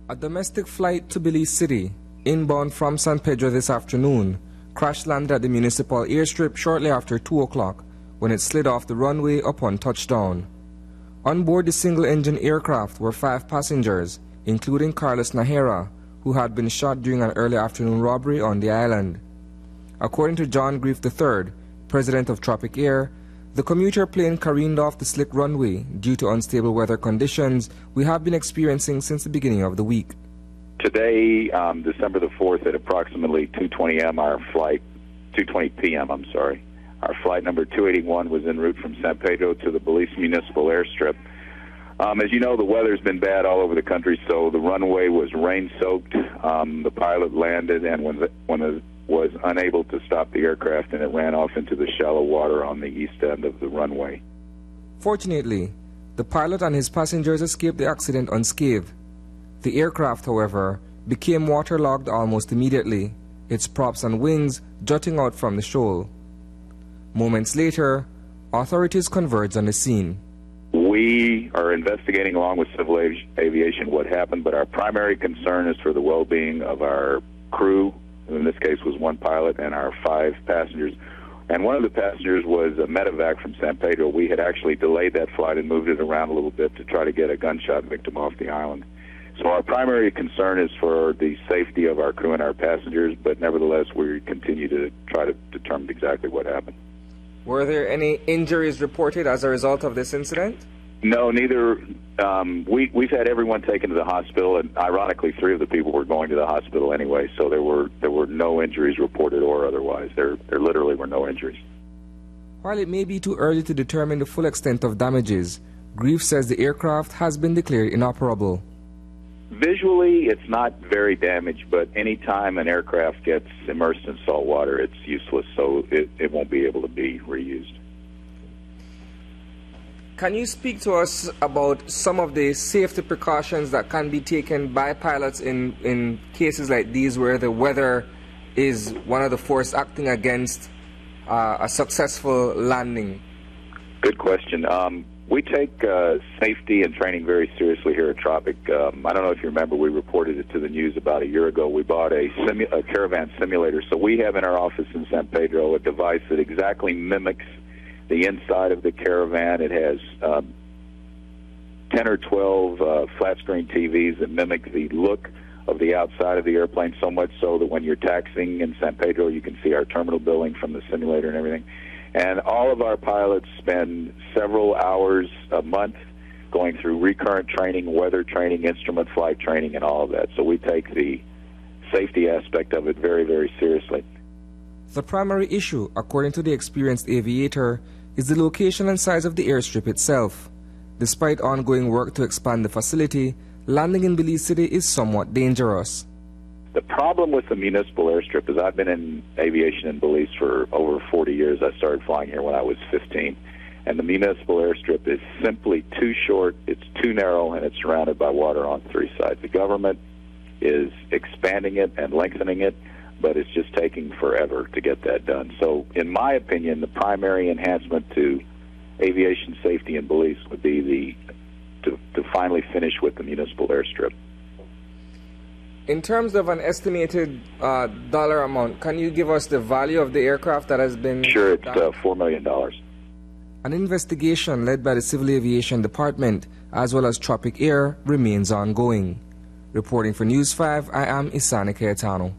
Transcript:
A domestic flight to Belize City, inbound from San Pedro this afternoon, crash-landed at the Municipal Airstrip shortly after 2 o'clock when it slid off the runway upon touchdown. On board the single-engine aircraft were 5 passengers, including Carlos Nahera, who had been shot during an early afternoon robbery on the island. According to John Grief III, president of Tropic Air, the commuter plane careened off the slick runway due to unstable weather conditions we have been experiencing since the beginning of the week. Today, December the 4th, at approximately 2:20 p.m., our flight number 281 was en route from San Pedro to the Belize Municipal Airstrip. As you know, the weather's been bad all over the country, so the runway was rain-soaked. The pilot landed and was unable to stop the aircraft, and it ran off into the shallow water on the east end of the runway. Fortunately, the pilot and his passengers escaped the accident unscathed. The aircraft, however, became waterlogged almost immediately, its props and wings jutting out from the shoal. Moments later, authorities converged on the scene. We are investigating along with civil aviation what happened, but our primary concern is for the well-being of our crew. In this case was 1 pilot and our 5 passengers. And one of the passengers was a medevac from San Pedro. We had actually delayed that flight and moved it around a little bit to try to get a gunshot victim off the island. So our primary concern is for the safety of our crew and our passengers, but nevertheless we continue to try to determine exactly what happened. Were there any injuries reported as a result of this incident? No, neither. We've had everyone taken to the hospital, and ironically, 3 of the people were going to the hospital anyway. So there were no injuries reported or otherwise. There literally were no injuries. While it may be too early to determine the full extent of damages, Grief says the aircraft has been declared inoperable. Visually, it's not very damaged, but any time an aircraft gets immersed in salt water, it's useless, so it won't be able to be reused. Can you speak to us about some of the safety precautions that can be taken by pilots in cases like these where the weather is one of the forces acting against a successful landing? Good question. We take safety and training very seriously here at Tropic. I don't know if you remember, we reported it to the news about a year ago. We bought a caravan simulator. So we have in our office in San Pedro a device that exactly mimics the inside of the caravan. It has 10 or 12 flat-screen TVs that mimic the look of the outside of the airplane, so much so that when you're taxiing in San Pedro, you can see our terminal building from the simulator and everything. And all of our pilots spend several hours a month going through recurrent training, weather training, instrument flight training, and all of that. So we take the safety aspect of it very, very seriously. The primary issue, according to the experienced aviator, is the location and size of the airstrip itself. Despite ongoing work to expand the facility, landing in Belize City is somewhat dangerous. The problem with the Municipal Airstrip is I've been in aviation in Belize for over 40 years. I started flying here when I was 15. And the Municipal Airstrip is simply too short, it's too narrow, and it's surrounded by water on 3 sides. The government is expanding it and lengthening it, but it's just taking forever to get that done. So, in my opinion, the primary enhancement to aviation safety in Belize would be to finally finish with the Municipal Airstrip. In terms of an estimated dollar amount, can you give us the value of the aircraft that has been... Sure, it's $4 million. An investigation led by the Civil Aviation Department as well as Tropic Air remains ongoing. Reporting for News 5, I am Isani Cayetano.